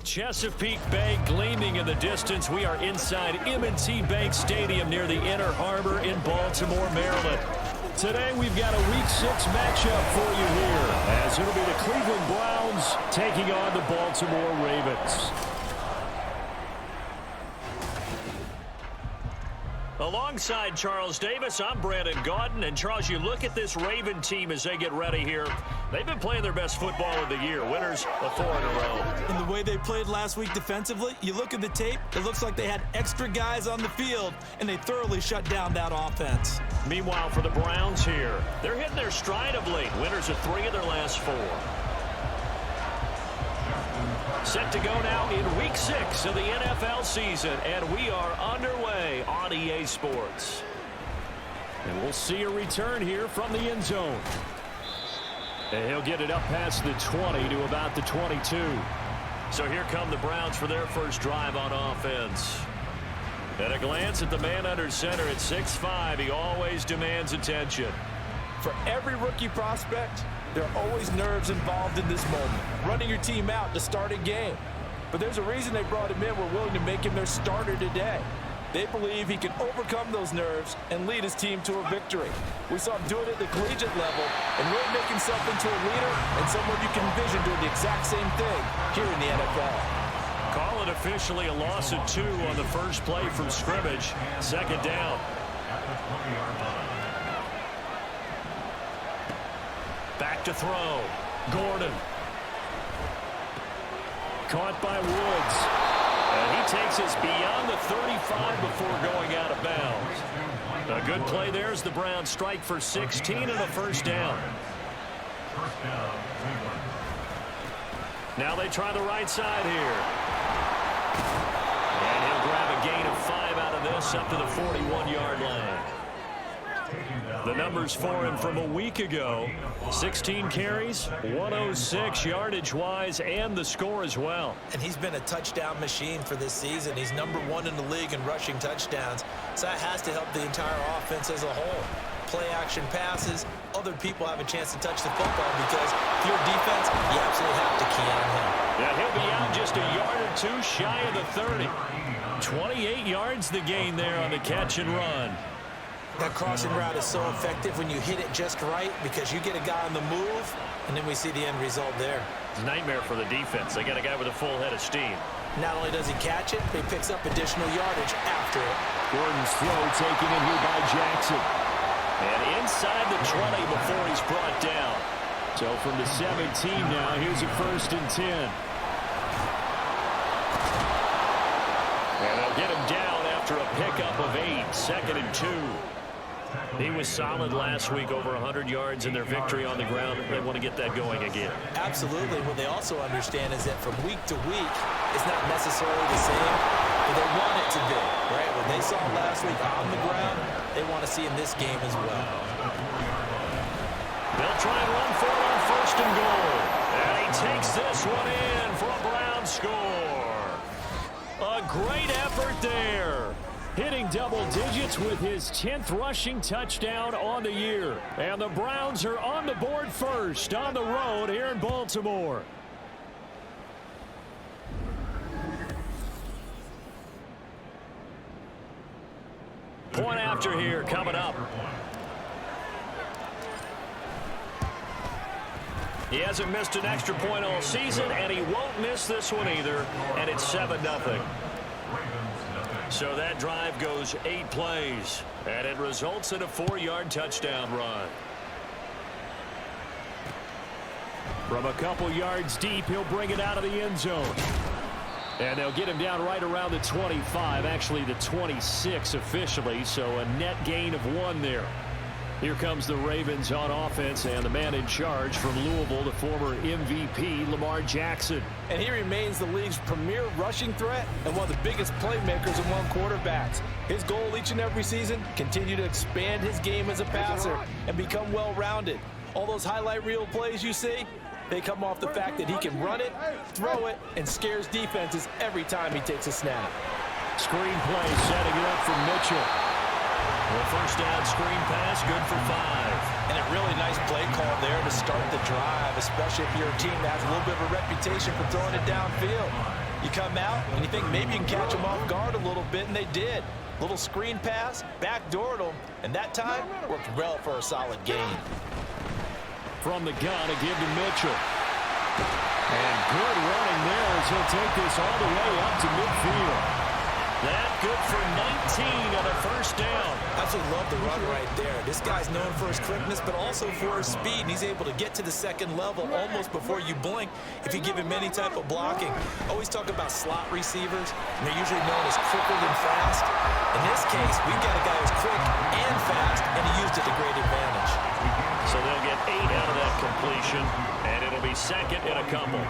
Chesapeake Bay gleaming in the distance. We are inside M&T Bank Stadium near the Inner Harbor in Baltimore, Maryland. Today we've got a Week 6 matchup for you here, as it'll be the Cleveland Browns taking on the Baltimore Ravens. Alongside Charles Davis, I'm Brandon Gaudin. And Charles, you look at this Raven team as they get ready here. They've been playing their best football of the year. Winners of 4 in a row. And the way they played last week defensively, you look at the tape, it looks like they had extra guys on the field, and they thoroughly shut down that offense. Meanwhile, for the Browns here, they're hitting their stride of late. Winners of 3 of their last 4. Set to go now in Week 6 of the NFL season, and we are underway on EA Sports. And we'll see a return here from the end zone. And he'll get it up past the 20 to about the 22. So here come the Browns for their first drive on offense. At a glance at the man under center at 6'5", he always demands attention. For every rookie prospect, there are always nerves involved in this moment, running your team out to start a game. But there's a reason they brought him in. We're willing to make him their starter today. They believe he can overcome those nerves and lead his team to a victory. We saw him do it at the collegiate level and really make himself into a leader and someone you can envision doing the exact same thing here in the NFL. Call it officially a loss of 2 on the first play from scrimmage. Second down. Back to throw. Gordon. Caught by Woods. And he takes us beyond the 35 before going out of bounds. A good play there as the Browns strike for 16 and a first down. Now they try the right side here. And he'll grab a gain of 5 out of this up to the 41-yard line. The numbers for him from a week ago: 16 carries, 106 yardage-wise, and the score as well. And he's been a touchdown machine for this season. He's #1 in the league in rushing touchdowns. So that has to help the entire offense as a whole. Play-action passes, other people have a chance to touch the football because if you're defense, you absolutely have to key on him. Yeah, he'll be out just a yard or 2 shy of the 30. 28 yards the gain there on the catch and run. That crossing route is so effective when you hit it just right because you get a guy on the move, and then we see the end result there. It's a nightmare for the defense. They got a guy with a full head of steam. Not only does he catch it, but he picks up additional yardage after it. Gordon's throw taken in here by Jackson. And inside the 20 before he's brought down. So from the 17 now, here's a 1st and 10. And they'll get him down after a pickup of 8, 2nd and 2. He was solid last week, over 100 yards in their victory on the ground. They want to get that going again. Absolutely. What they also understand is that from week to week, it's not necessarily the same, but they want it to be, right? What they saw last week on the ground, they want to see in this game as well. They'll try and run for it on 1st and goal. And he takes this one in for a Brown score. A great effort there. Hitting double digits with his 10th rushing touchdown on the year. And the Browns are on the board first on the road here in Baltimore. Point after here coming up. He hasn't missed an extra point all season, and he won't miss this one either. And it's 7-0. So that drive goes 8 plays, and it results in a 4-yard touchdown run. From a couple yards deep, he'll bring it out of the end zone. And they'll get him down right around the 25, actually the 26 officially, so a net gain of 1 there. Here comes the Ravens on offense, and the man in charge from Louisville, the former MVP, Lamar Jackson. And he remains the league's premier rushing threat and one of the biggest playmakers among quarterbacks. His goal each and every season, continue to expand his game as a passer and become well-rounded. All those highlight reel plays you see, they come off the fact that he can run it, throw it, and scares defenses every time he takes a snap. Screen play setting it up for Mitchell. The first down screen pass, good for 5. And a really nice play call there to start the drive, especially if you're a team that has a little bit of a reputation for throwing it downfield. You come out and you think maybe you can catch them off guard a little bit, and they did. Little screen pass, backdoored them, and that time worked well for a solid gain. From the gun, a give to Mitchell. And good running there as he'll take this all the way up to midfield. That good for 19 on a first down. Absolutely love the run right there. This guy's known for his quickness, but also for his speed. And he's able to get to the second level almost before you blink if you give him any type of blocking. Always talk about slot receivers, and they're usually known as quicker than fast. In this case, we've got a guy who's quick and fast, and he used it to great advantage. So they'll get 8 out of that completion, and it'll be second and a couple.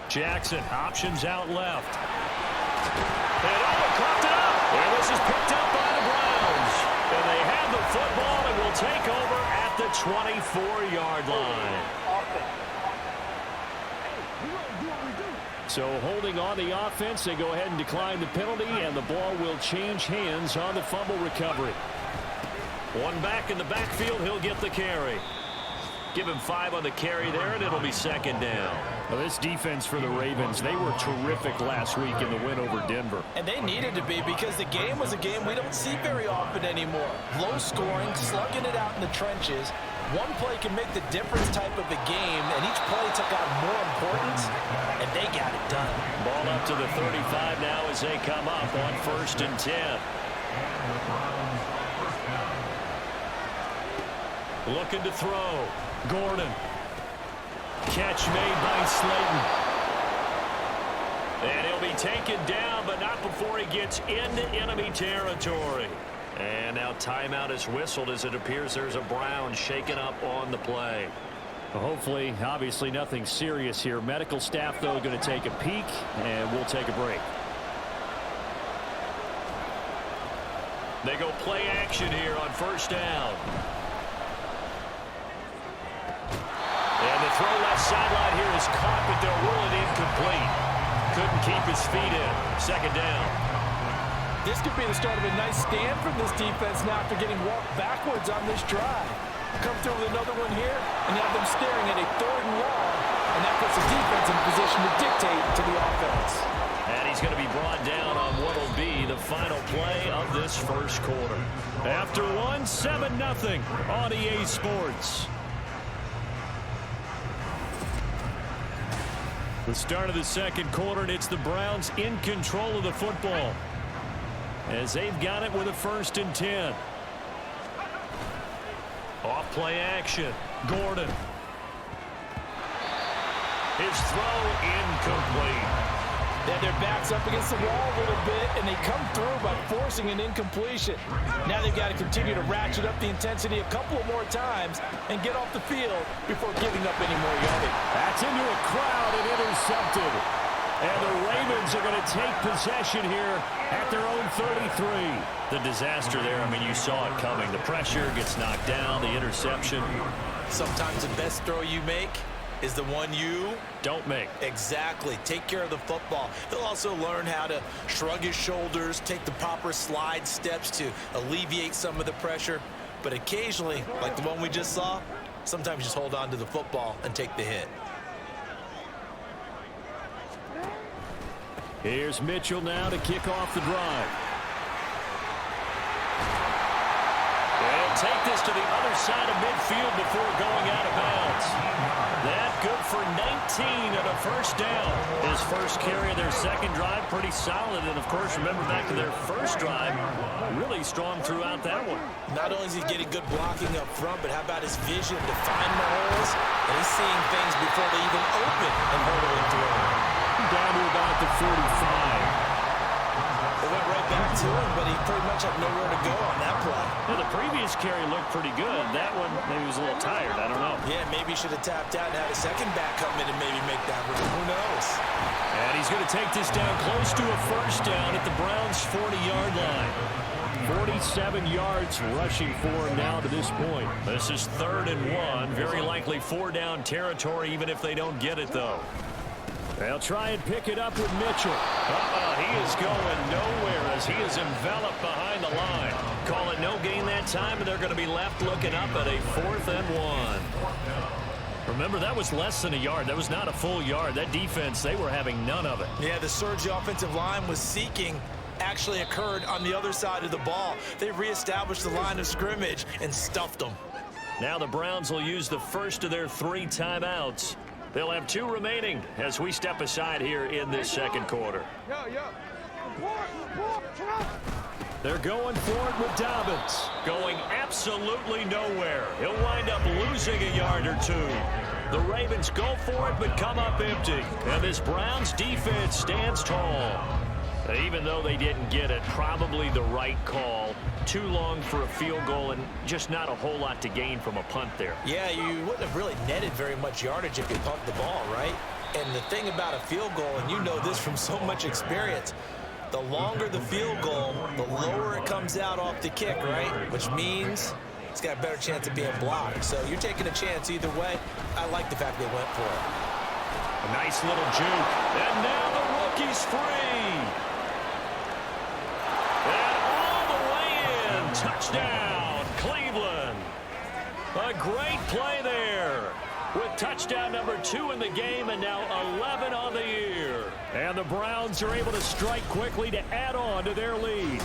Jackson, options out left. And caught it up. And this is picked up by the Browns. And they have the football and will take over at the 24-yard line. So holding on the offense, they go ahead and decline the penalty, and the ball will change hands on the fumble recovery. One back in the backfield, he'll get the carry. Give him 5 on the carry there, and it'll be second down. Well, this defense for the Ravens, they were terrific last week in the win over Denver. And they needed to be, because the game was a game we don't see very often anymore. Low scoring, slugging it out in the trenches. One play can make the difference type of a game, and each play took on more importance, and they got it done. Ball up to the 35 now as they come up on 1st and 10. Looking to throw. Gordon. Catch made by Slayton. And he'll be taken down, but not before he gets into enemy territory. And now timeout is whistled as it appears there's a Brown shaken up on the play. Well, hopefully, obviously nothing serious here. Medical staff, though, going to take a peek, and we'll take a break. They go play action here on 1st down. And the throw left sideline here is caught, but they'll rule it incomplete. Couldn't keep his feet in. Second down. This could be the start of a nice stand from this defense now after getting walked backwards on this drive. Come through with another one here, and you have them staring at a 3rd and long, and that puts the defense in position to dictate to the offense. And he's going to be brought down on what will be the final play of this first quarter. After one, 7-0 on EA Sports. The start of the second quarter, and it's the Browns in control of the football as they've got it with a 1st and 10. Off play action. Gordon. His throw incomplete. They have their backs up against the wall a little bit, and they come through by forcing an incompletion. Now they've got to continue to ratchet up the intensity a couple of more times and get off the field before giving up any more yardage. That's into a crowd and intercepted. And the Ravens are going to take possession here at their own 33. The disaster there, I mean, you saw it coming. The pressure gets knocked down, the interception. Sometimes the best throw you make is the one you don't make. Exactly. Take care of the football. He'll also learn how to shrug his shoulders, take the proper slide steps to alleviate some of the pressure. But occasionally, like the one we just saw, sometimes just hold on to the football and take the hit. Here's Mitchell now to kick off the drive. They'll take this to the other side of midfield before going out of bounds. That good for 19 and a 1st down. His first carry of their second drive, pretty solid. And, of course, remember back to their first drive, really strong throughout that one. Not only is he getting good blocking up front, but how about his vision to find the holes? And he's seeing things before they even open and hurdling through. Down to about the 45. They went right back to him, but he pretty much had nowhere to go on that play. Now, the previous carry looked pretty good. That one, maybe was a little tired. I don't know. Yeah, maybe he should have tapped out and had a second back come in and maybe make that one. Who knows? And he's going to take this down close to a 1st down at the Browns' 40-yard line. 47 yards rushing for him now to this point. This is 3rd and 1. Very likely 4-down territory, even if they don't get it, though. They'll try and pick it up with Mitchell. He is going nowhere as he is enveloped behind the line. Call it no gain that time, and they're going to be left looking up at a 4th and 1. Remember, that was less than a yard. That was not a full yard. That defense, they were having none of it. Yeah, the surge the offensive line was seeking actually occurred on the other side of the ball. They reestablished the line of scrimmage and stuffed them. Now the Browns will use the first of their 3 timeouts. They'll have 2 remaining as we step aside here in this second quarter. They're going for it with Dobbins. Going absolutely nowhere. He'll wind up losing a yard or 2. The Ravens go for it but come up empty. And this Browns defense stands tall. Even though they didn't get it, probably the right call. Too long for a field goal and just not a whole lot to gain from a punt there. Yeah, you wouldn't have really netted very much yardage if you pumped the ball, right? And the thing about a field goal, and you know this from so much experience, the longer the field goal, the lower it comes out off the kick, right? Which means it's got a better chance of being blocked. So you're taking a chance either way. I like the fact they went for it. A nice little juke. And now the rookie's free. And all the way in. Touchdown, Cleveland. A great play there. With touchdown number 2 in the game and now 11 on the year. And the Browns are able to strike quickly to add on to their lead.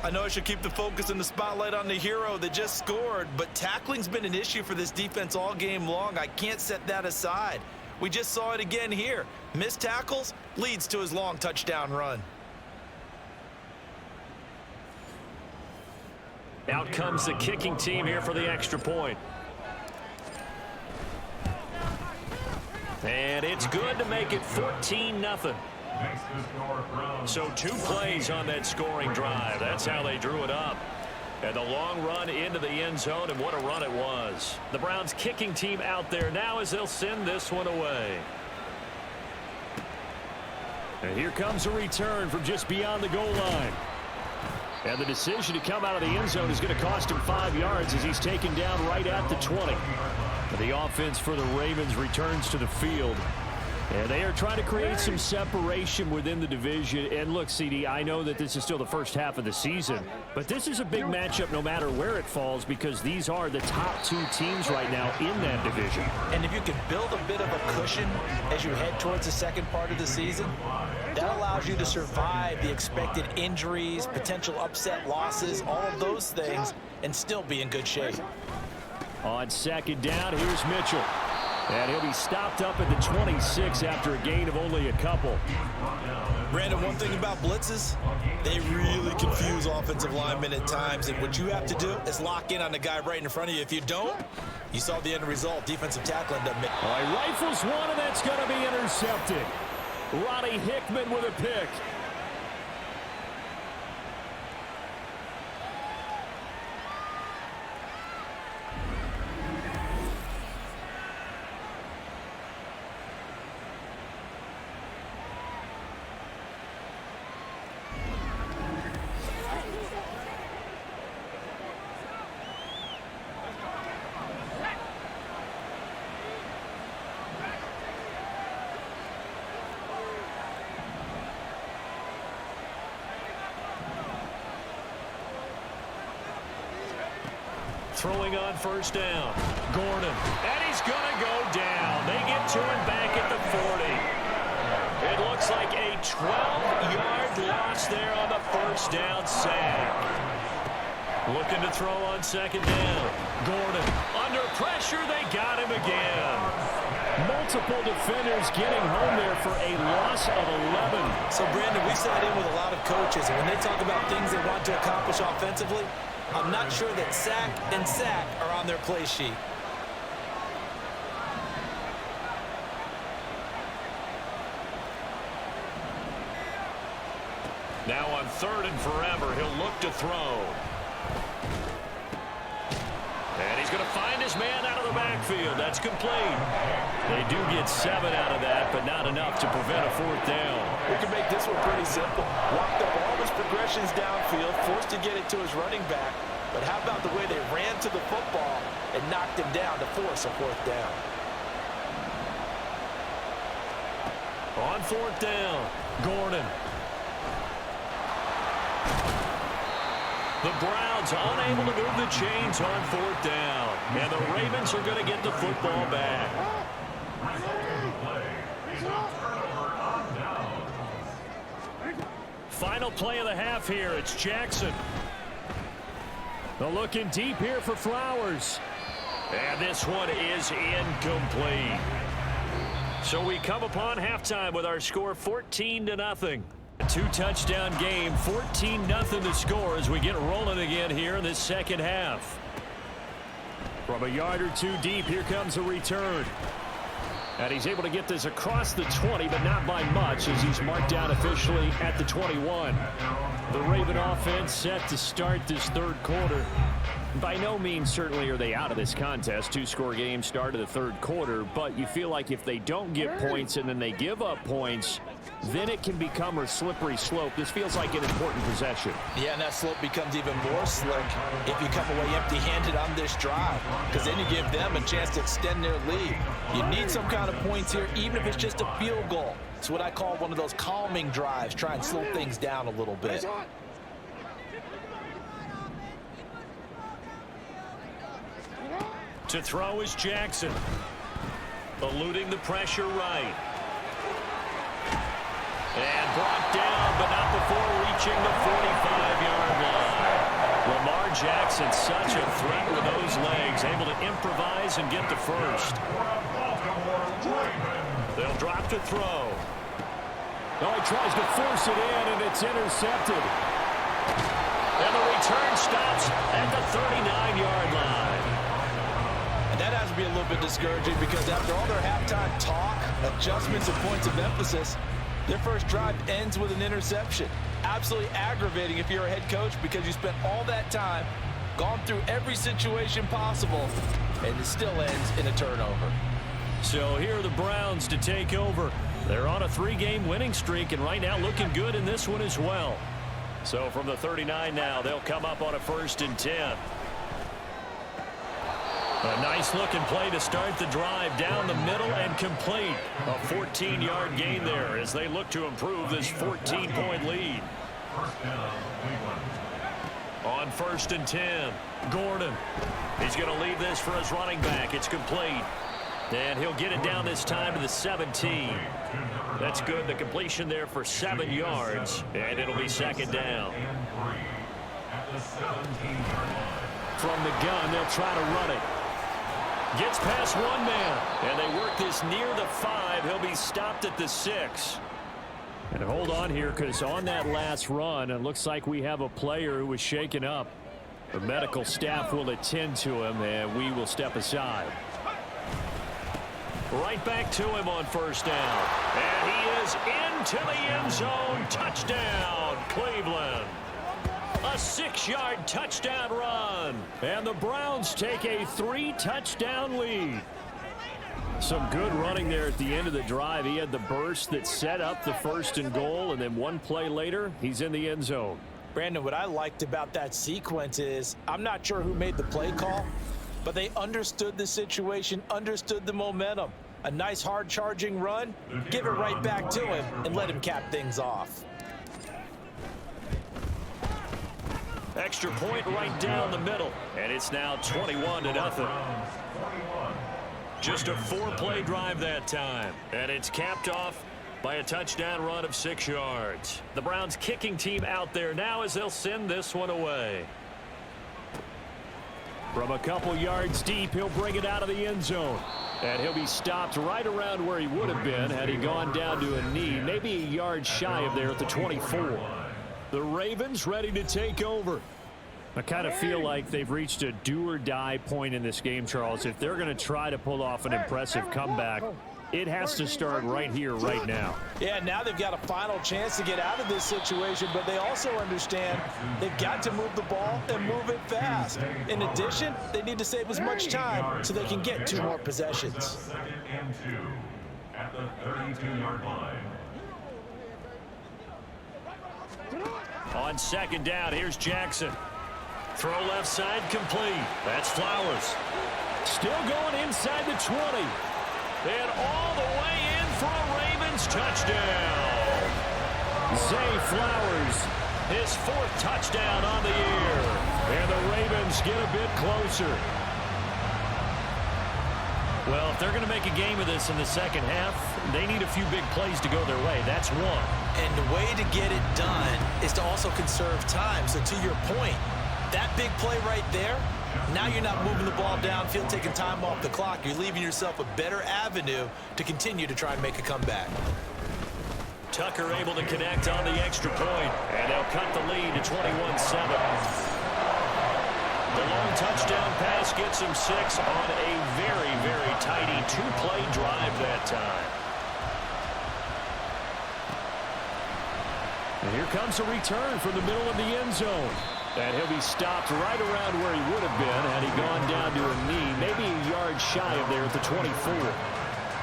I know I should keep the focus and the spotlight on the hero that just scored, but tackling's been an issue for this defense all game long. I can't set that aside. We just saw it again here. Missed tackles leads to his long touchdown run. Out comes the kicking team here for the extra point. And it's good to make it 14-0. So 2 plays on that scoring drive. That's how they drew it up. And the long run into the end zone, and what a run it was. The Browns kicking team out there now as they'll send this one away. And here comes a return from just beyond the goal line. And the decision to come out of the end zone is going to cost him 5 yards as he's taken down right at the 20. The offense for the Ravens returns to the field. And they are trying to create some separation within the division. And look, CD, I know that this is still the first half of the season, but this is a big matchup no matter where it falls because these are the top 2 teams right now in that division. And if you can build a bit of a cushion as you head towards the second part of the season, that allows you to survive the expected injuries, potential upset losses, all of those things, and still be in good shape. On second down, here's Mitchell. And he'll be stopped up at the 26 after a gain of only a couple. Brandon, one thing about blitzes, they really confuse offensive linemen at times. And what you have to do is lock in on the guy right in front of you. If you don't, you saw the end result. Defensive tackle ended up making. All right, rifles one, and that's going to be intercepted. Roddy Hickman with a pick. Throwing on first down. Gordon. And he's going to go down. They get to him back at the 40. It looks like a 12-yard loss there on the first down sack. Looking to throw on second down. Gordon. Under pressure, they got him again. Multiple defenders getting home there for a loss of 11. So, Brandon, we sat in with a lot of coaches, and when they talk about things they want to accomplish offensively, I'm not sure that sack and sack are on their play sheet. Now on 3rd and forever, he'll look to throw. And he's going to find his man out of the backfield. That's complete. They do get 7 out of that, but not enough to prevent a 4th down. We can make this one pretty simple. Walk the ball, his progressions downfield, forced to get it to his running back. But how about the way they ran to the football and knocked him down to force a 4th down? On 4th down, Gordon. The Browns unable to move the chains on 4th down. And the Ravens are going to get the football back. Final play of the half here. It's Jackson. They're looking deep here for Flowers. And this one is incomplete. So we come upon halftime with our score 14-0. A 2-touchdown game, 14-0 to score as we get rolling again here in this second half. From a yard or two deep, here comes a return. And he's able to get this across the 20, but not by much as he's marked down officially at the 21. The Raven offense set to start this third quarter. By no means certainly are they out of this contest. 2-score game start of the third quarter, but you feel like if they don't get points and then they give up points, then it can become a slippery slope. This feels like an important possession. Yeah, and that slope becomes even more slick if you come away empty-handed on this drive, because then you give them a chance to extend their lead. You need some kind of points here, even if it's just a field goal. It's what I call one of those calming drives, try and slow things down a little bit. To throw is Jackson. Eluding the pressure right. And brought down, but not before reaching the 45-yard line. Lamar Jackson, such a threat with those legs, able to improvise and get the first. They'll drop to throw. Oh, he tries to force it in, and it's intercepted. And the return stops at the 39-yard line. That has to be a little bit discouraging because after all their halftime talk, adjustments, and points of emphasis, their first drive ends with an interception. Absolutely aggravating if you're a head coach because you spent all that time, gone through every situation possible, and it still ends in a turnover. So here are the Browns to take over. They're on a 3-game winning streak, and right now looking good in this one as well. So from the 39 now, they'll come up on a 1st and 10. A nice-looking play to start the drive down the middle and complete. A 14-yard gain there as they look to improve this 14-point lead. On 1st and 10, Gordon. He's going to leave this for his running back. It's complete. And he'll get it down this time to the 17. That's good. The completion there for 7 yards. And it'll be 2nd down. From the gun, they'll try to run it. Gets past one man, and they work this near the 5. He'll be stopped at the 6. And hold on here, because on that last run, it looks like we have a player who was shaken up. The medical staff will attend to him, and we will step aside. Right back to him on 1st down. And he is into the end zone. Touchdown, Cleveland. A 6-yard touchdown run. And the Browns take a 3-touchdown lead. Some good running there at the end of the drive. He had the burst that set up the 1st and goal, and then one play later, he's in the end zone. Brandon, what I liked about that sequence is I'm not sure who made the play call, but they understood the situation, understood the momentum. A nice hard-charging run, give it right back to him, and let him cap things off. Extra point right down the middle, and it's now 21-0. Just a 4-play drive that time, and it's capped off by a touchdown run of 6 yards. The Browns kicking team out there now as they'll send this one away. From a couple yards deep, he'll bring it out of the end zone. And he'll be stopped right around where he would have been had he gone down to a knee, maybe a yard shy of there at the 24. The Ravens ready to take over. I kind of feel like they've reached a do-or-die point in this game, Charles. If they're going to try to pull off an impressive comeback, it has to start right here, right now. Yeah, now they've got a final chance to get out of this situation, but they also understand they've got to move the ball and move it fast. In addition, they need to save as much time so they can get 2 more possessions. 2nd and 2 at the 32-yard line. On 2nd down, here's Jackson. Throw left side complete. That's Flowers. Still going inside the 20. And all the way in for a Ravens touchdown. Zay Flowers His 4th touchdown on the year. And the Ravens get a bit closer. Well, if they're going to make a game of this in the second half, they need a few big plays to go their way. That's one. And the way to get it done is to also conserve time. So to your point, that big play right there, now you're not moving the ball downfield, taking time off the clock. You're leaving yourself a better avenue to continue to try and make a comeback. Tucker able to connect on the extra point, and they'll cut the lead to 21-7. The long touchdown pass gets him 6 on a very, very tidy 2-play drive that time. And here comes a return from the middle of the end zone. And he'll be stopped right around where he would have been had he gone down to a knee, maybe a yard shy of there at the 24.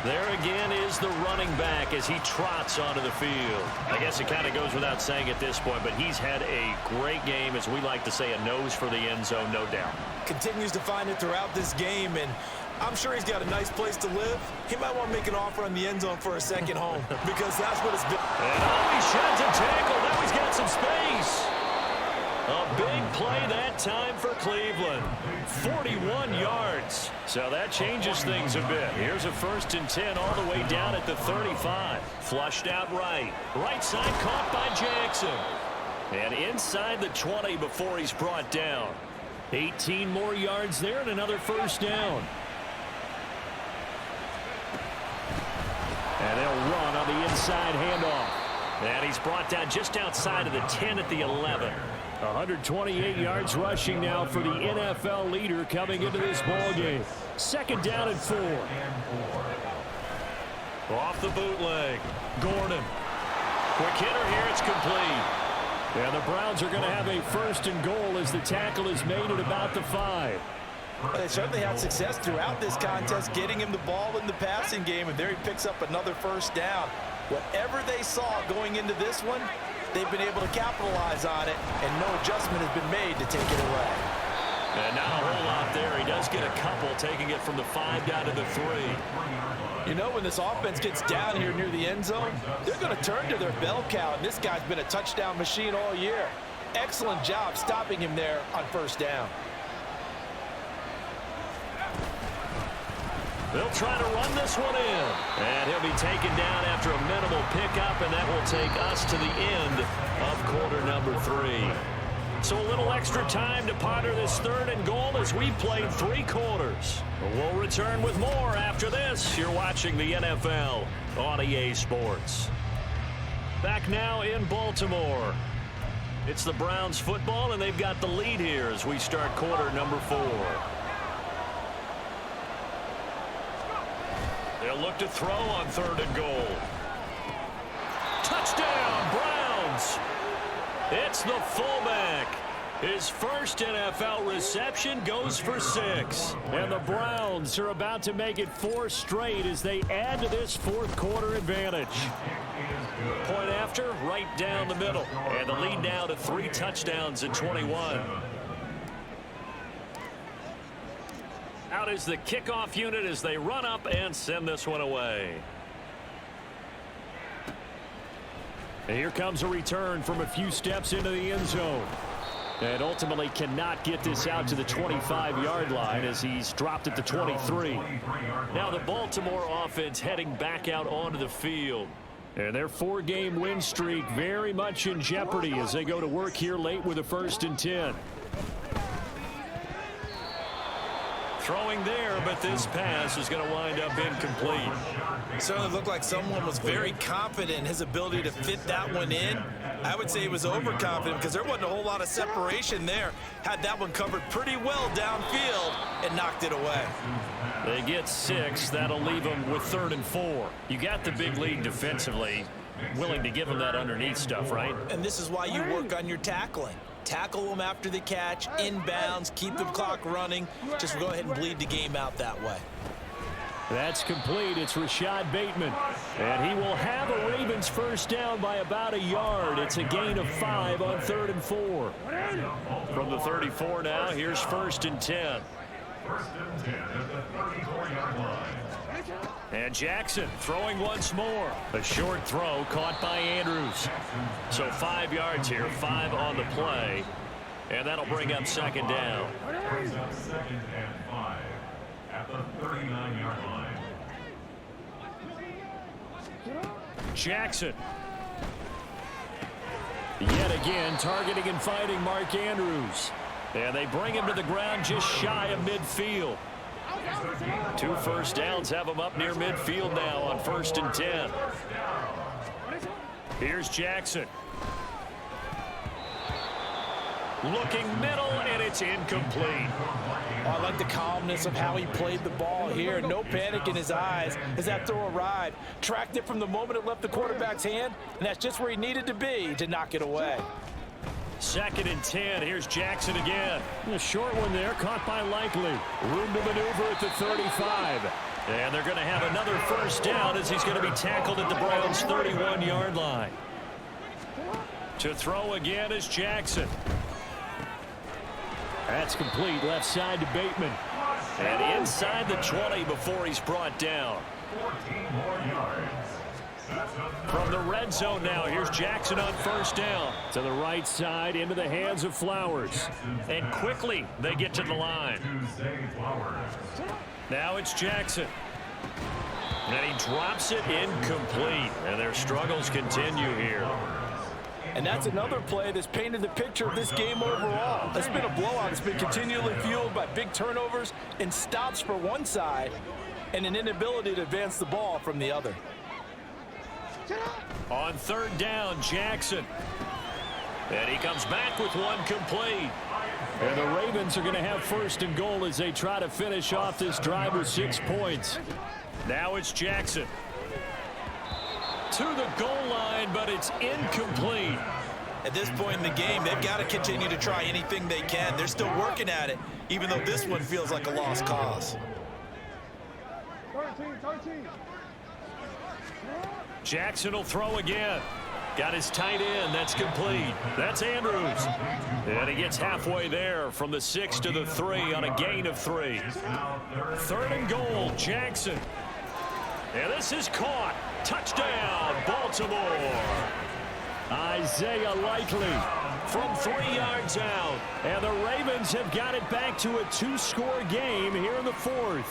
There again is the running back as he trots onto the field. I guess it kind of goes without saying at this point, but he's had a great game, as we like to say, a nose for the end zone, no doubt. Continues to find it throughout this game, and I'm sure he's got a nice place to live. He might want to make an offer on the end zone for a second home because that's what it's been. And he sheds a tackle. Now he's got some space. A big play that time for Cleveland. 41 yards. So that changes things a bit. Here's a 1st and 10 all the way down at the 35. Flushed out right. Right side caught by Jackson. And inside the 20 before he's brought down. 18 more yards there and another 1st down. And they'll run on the inside handoff. And he's brought down just outside of the 10 at the 11. 128 yards rushing now for the NFL leader coming into this ball game. 2nd down and 4. Off the bootleg. Gordon. Quick hitter here. It's complete. And the Browns are going to have a 1st and goal as the tackle is made at about the 5. They certainly had success throughout this contest, getting him the ball in the passing game, and there he picks up another 1st down. Whatever they saw going into this one, they've been able to capitalize on it, and no adjustment has been made to take it away. And not a whole lot there. He does get a couple, taking it from the 5 down to the 3. You know, when this offense gets down here near the end zone, they're going to turn to their bell cow, and this guy's been a touchdown machine all year. Excellent job stopping him there on 1st down. They'll try to run this one in. And he'll be taken down after a minimal pickup, and that will take us to the end of quarter number 3. So a little extra time to ponder this 3rd and goal as we played 3 quarters. We'll return with more after this. You're watching the NFL on EA Sports. Back now in Baltimore. It's the Browns football, and they've got the lead here as we start quarter number 4. They'll look to throw on 3rd and goal. Touchdown, Browns! It's the fullback. His 1st NFL reception goes for 6. And the Browns are about to make it 4 straight as they add to this 4th quarter advantage. Point after, right down the middle. And the lead now to 3 touchdowns at 21. Out is the kickoff unit as they run up and send this one away. And here comes a return from a few steps into the end zone. And ultimately cannot get this out to the 25-yard line as he's dropped at the 23. Now the Baltimore offense heading back out onto the field. And their 4-game win streak very much in jeopardy as they go to work here late with a 1st and 10. Throwing there, but this pass is going to wind up incomplete. It certainly looked like someone was very confident in his ability to fit that one in. I would say he was overconfident because there wasn't a whole lot of separation there. Had that one covered pretty well downfield and knocked it away. They get 6. That'll leave them with 3rd and 4. You got the big lead defensively. Willing to give them that underneath stuff, right? And this is why you work on your tackling. Tackle them after the catch, inbounds, keep the clock running. Just go ahead and bleed the game out that way. That's complete. It's Rashad Bateman. And he will have a Ravens 1st down by about a yard. It's a gain of 5 on 3rd and 4. From the 34 now, here's 1st and 10. 1st and 10 at the 34-yard line. And Jackson throwing once more. A short throw caught by Andrews. So 5 yards here, 5 on the play. And that'll bring up second down. Brings up 2nd and 5 at the 39-yard line. Jackson. Yet again, targeting and fighting Mark Andrews. And they bring him to the ground just shy of midfield. 2 first downs have him up near midfield now on 1st and 10. Here's Jackson. Looking middle, and it's incomplete. I like the calmness of how he played the ball here. No panic in his eyes as that throw arrived. Tracked it from the moment it left the quarterback's hand, and that's just where he needed to be to knock it away. 2nd and 10. Here's Jackson again. A short one there, caught by Likely. Room to maneuver at the 35. And they're going to have another first down as he's going to be tackled at the Browns' 31-yard line. To throw again is Jackson. That's complete, left side to Bateman. And inside the 20 before he's brought down. 14 more yards. From the red zone now, here's Jackson on 1st down. To the right side, into the hands of Flowers. And quickly, they get to the line. Now it's Jackson. And he drops it incomplete. And their struggles continue here. And that's another play that's painted the picture of this game overall. It's been a blowout. It's been continually fueled by big turnovers and stops for one side and an inability to advance the ball from the other. On 3rd down, Jackson. And he comes back with one complete. And the Ravens are going to have 1st and goal as they try to finish off this drive with 6 points. Now it's Jackson. To the goal line, but it's incomplete. At this point in the game, they've got to continue to try anything they can. They're still working at it, even though this one feels like a lost cause. 13. Jackson will throw again. Got his tight end. That's complete. That's Andrews. And he gets halfway there from the 6 to the 3 on a gain of 3. 3rd and goal, Jackson. And this is caught. Touchdown, Baltimore. Isaiah Likely from 3 yards out. And the Ravens have got it back to a 2-score game here in the 4th.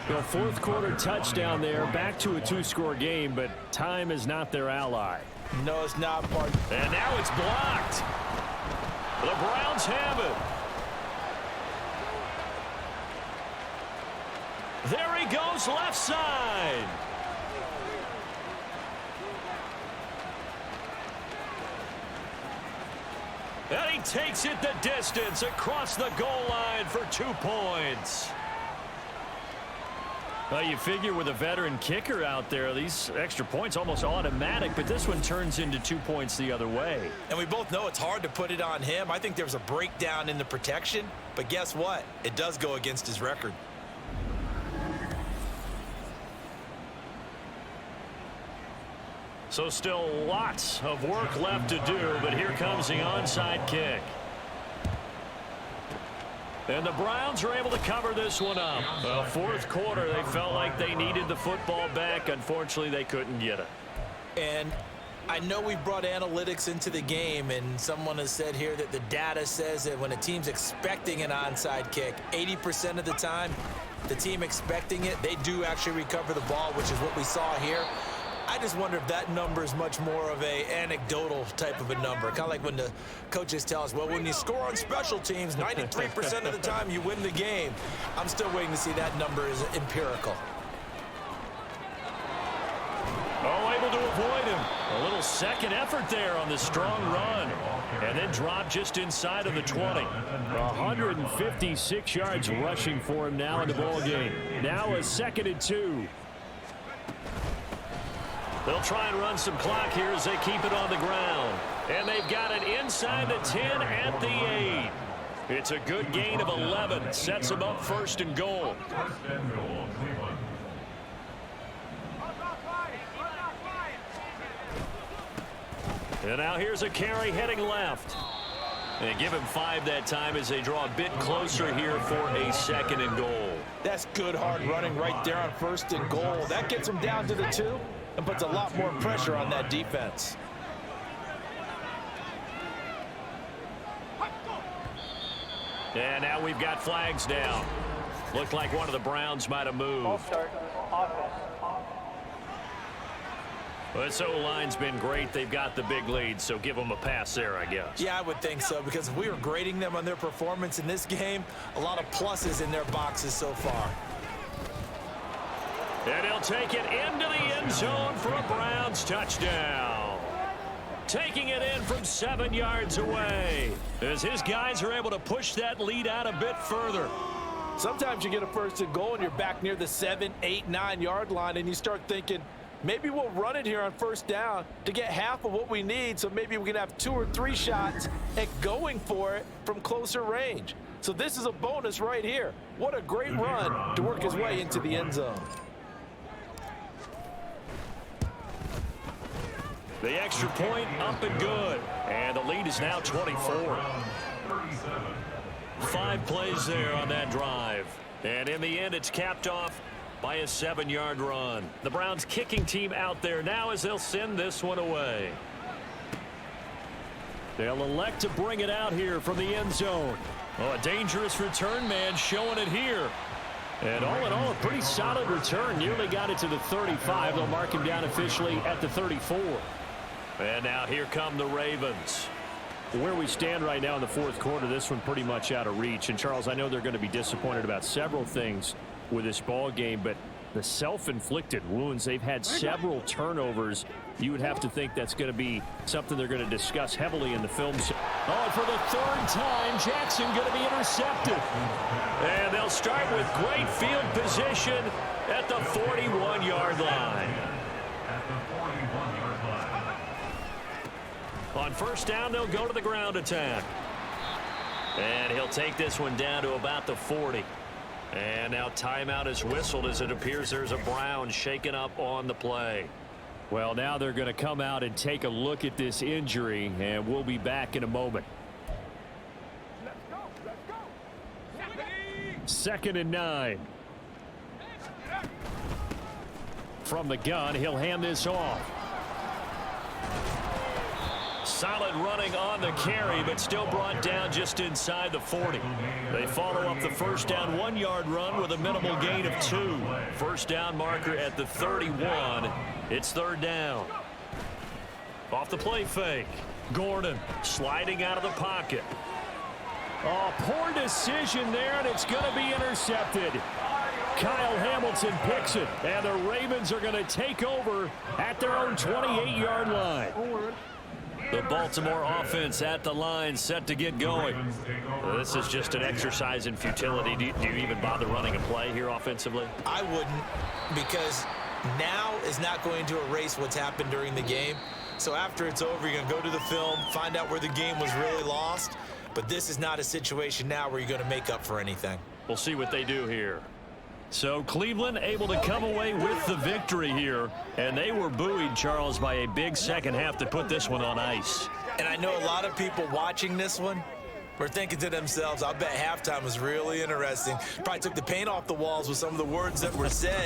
The 4th quarter touchdown there, back to a 2-score game, but time is not their ally. No, it's not, Bart. And now it's blocked. The Browns have it. There he goes, left side. And he takes it the distance across the goal line for 2 points. Well, you figure with a veteran kicker out there, these extra points almost automatic, but this one turns into 2 points the other way. And we both know it's hard to put it on him. I think there's a breakdown in the protection, but guess what? It does go against his record. So still lots of work left to do, but here comes the onside kick. And the Browns are able to cover this one up. The 4th quarter, they felt like they needed the football back. Unfortunately, they couldn't get it. And I know we brought analytics into the game, and someone has said here that the data says that when a team's expecting an onside kick, 80% of the time, the team expecting it, they do actually recover the ball, which is what we saw here. I just wonder if that number is much more of a anecdotal type of a number. Kind of like when the coaches tell us, well, when you score on special teams, 93% of the time you win the game. I'm still waiting to see that number is empirical. Oh, able to avoid him. A little second effort there on the strong run. And then drop just inside of the 20. 156 yards rushing for him now in the ball game. Now a 2nd and 2. They'll try and run some clock here as they keep it on the ground. And they've got it inside the 10 at the 8. It's a good gain of 11. Sets them up 1st and goal. 1st and goal, Cleveland. And now here's a carry heading left. They give him 5 that time as they draw a bit closer here for a 2nd and goal. That's good hard running right there on 1st and goal. That gets them down to the 2 and puts a lot more pressure on that defense. And now we've got flags down. Looked like one of the Browns might have moved. This O-line's been great. They've got the big lead, so give them a pass there, I guess. Yeah, I would think so, because if we were grading them on their performance in this game, a lot of pluses in their boxes so far. And he'll take it into the end zone for a Browns touchdown. Taking it in from 7 yards away, as his guys are able to push that lead out a bit further. Sometimes you get a 1st and goal and you're back near the 7, 8, 9 yard line, and you start thinking, maybe we'll run it here on 1st down to get half of what we need, so maybe we can have 2 or 3 shots at going for it from closer range. So this is a bonus right here. What a great run to work his way into the end zone. The extra point up and good. And the lead is now 24. 5 plays there on that drive. And in the end, it's capped off by a 7-yard run. The Browns kicking team out there now as they'll send this one away. They'll elect to bring it out here from the end zone. Oh, a dangerous return man showing it here. And all in all, a pretty solid return. Nearly got it to the 35. They'll mark him down officially at the 34. And now here come the Ravens. Where we stand right now in the 4th quarter, this one pretty much out of reach. And, Charles, I know they're going to be disappointed about several things with this ball game, but the self-inflicted wounds, they've had several turnovers. You would have to think that's going to be something they're going to discuss heavily in the film. Oh, for the 3rd time, Jackson going to be intercepted. And they'll start with great field position at the 41-yard line. On 1st down, they'll go to the ground attack. And he'll take this one down to about the 40. And now timeout is whistled as it appears there's a Brown shaken up on the play. Well, now they're going to come out and take a look at this injury, and we'll be back in a moment. Let's go. 2nd and 9. From the gun, he'll hand this off. Solid running on the carry, but still brought down just inside the 40. They follow up the 1st down 1-yard run with a minimal gain of 2. 1st down marker at the 31. It's 3rd down. Off the play fake. Gordon sliding out of the pocket. Oh, poor decision there, and it's going to be intercepted. Kyle Hamilton picks it, and the Ravens are going to take over at their own 28-yard line. The Baltimore offense at the line, set to get going. This is just an exercise in futility. Do you even bother running a play here offensively? I wouldn't, because now is not going to erase what's happened during the game. So after it's over, you're going to go to the film, find out where the game was really lost. But this is not a situation now where you're going to make up for anything. We'll see what they do here. So Cleveland able to come away with the victory here, and they were buoyed, Charles, by a big second half to put this one on ice. And I know a lot of people watching this one were thinking to themselves, I bet halftime was really interesting. Probably took the paint off the walls with some of the words that were said.